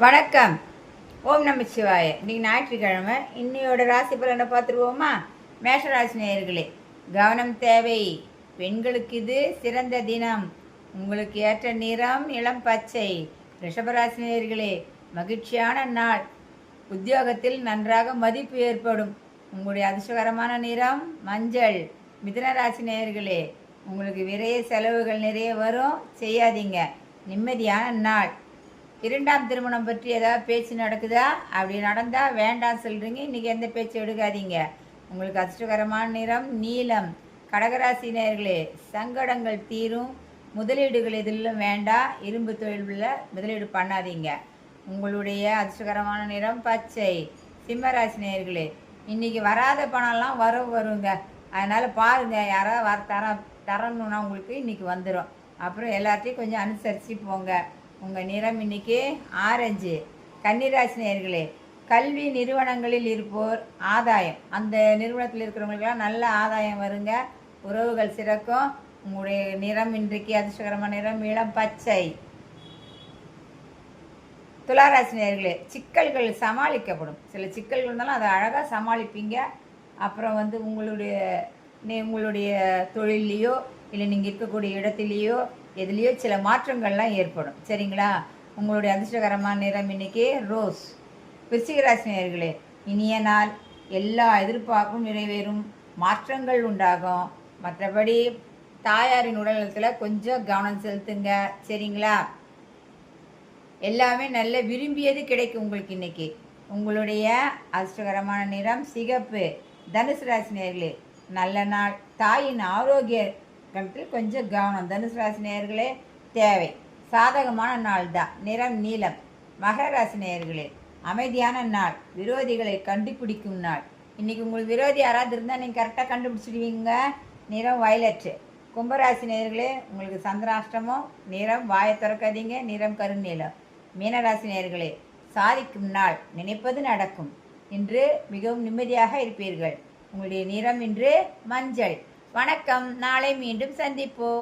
வணக்கம். ஓம் நம சிவாய. இன்னைக்கு ஞாயிற்றுக்கிழமை. இன்னையோட ராசி பலனை பார்த்துருவோமா? மேஷராசி நேயர்களே, கவனம் தேவை. பெண்களுக்கு இது சிறந்த தினம். உங்களுக்கு ஏற்ற நிறம் இளம் பச்சை. ரிஷபராசி நேயர்களே, மகிழ்ச்சியான நாள். உத்தியோகத்தில் நன்றாக மதிப்பு ஏற்படும். உங்களுடைய அதிர்ஷ்டகரமான நிறம் மஞ்சள். மிதுனராசி நேயர்களே, உங்களுக்கு விரைய செலவுகள் நிறைய வரும், செய்யாதீங்க. நிம்மதியான நாள். இரண்டாம் திருமணம் பற்றி ஏதாவது பேச்சு நடக்குதா? அப்படி நடந்தால் வேண்டாம் சொல்கிறீங்க. இன்றைக்கி எந்த பேச்சு எடுக்காதீங்க. உங்களுக்கு அதிர்ஷ்டகரமான நிறம் நீலம். கடகராசினியர்களே, சங்கடங்கள் தீரும். முதலீடுகள் எதிலும் வேண்டாம். இரும்பு தொழிலில் முதலீடு பண்ணாதீங்க. உங்களுடைய அதிர்ஷ்டகரமான நிறம் பச்சை. சிம்மராசினியர்களே, இன்றைக்கி வராத பணம்லாம் வருங்க. அதனால் பாருங்கள், யாராவது தரணுன்னா உங்களுக்கு இன்றைக்கி வந்துடும். அப்புறம் எல்லாத்தையும் கொஞ்சம் அனுசரித்து போங்க. உங்கள் நிறம் இன்றைக்கி ஆரஞ்சு. கன்னிராசி நேயர்களே, கல்வி நிறுவனங்களில் இருப்போர் ஆதாயம். அந்த நிறுவனத்தில் இருக்கிறவங்களுக்கெல்லாம் நல்ல ஆதாயம் வருங்க. உறவுகள் சிறக்கும். உங்களுடைய நிறம் இன்றைக்கு அதிர்ஷ்டகரமான நிறம் இளம் பச்சை. துளாராசி நேயர்களே, சிக்கல்கள் சமாளிக்கப்படும். சில சிக்கல்கள் இருந்தாலும் அதை அழகாக சமாளிப்பீங்க. அப்புறம் உங்களுடைய தொழிலையோ இல்லை நீங்கள் இருக்கக்கூடிய இடத்துலையோ எதுலேயோ சில மாற்றங்கள்லாம் ஏற்படும். சரிங்களா? உங்களுடைய அதிர்ஷ்டகரமான நிறம் இன்னைக்கு ரோஸ். விருச்சிகராசி நேயர்களே, இனிய நாள். எல்லா எதிர்பார்ப்பும் நிறைவேறும். மாற்றங்கள் உண்டாகும். மற்றபடி தாயாரின் உடல்நலத்தில் கொஞ்சம் கவனம் செலுத்துங்க. சரிங்களா? எல்லாமே நல்ல விரும்பியது கிடைக்கும் உங்களுக்கு இன்னைக்கு. உங்களுடைய அதிர்ஷ்டகரமான நிறம் சிகப்பு. தனுசு ராசி நேயர்களே, நல்ல நாள். தாயின் ஆரோக்கிய கொஞ்சம் கவனம் தனுசு ராசி நேயர்களே தேவை. சாதகமான நாள் தான். நிறம் நீலம். மகர ராசி நேயர்களே, அமைதியான நாள். விரோதிகளை கண்டுபிடிக்கும் நாள். இன்றைக்கி உங்களுக்கு விரோதி யாராவது இருந்தால் நீங்கள் கரெக்டாக கண்டுபிடிச்சிடுவீங்க. நிறம் வயலட்டு. கும்பராசி நேயர்களே, உங்களுக்கு சந்திராஷ்டமம். நிறம் வாயை திறக்காதீங்க. நிறம் கருநீலம். மீனராசி நேயர்களே, சாதிக்கும் நாள். நினைப்பது நடக்கும். இன்று மிகவும் நிம்மதியாக இருப்பீர்கள். உங்களுடைய நிறம் இன்று மஞ்சள். வணக்கம். நாளை மீண்டும் சந்திப்போம்.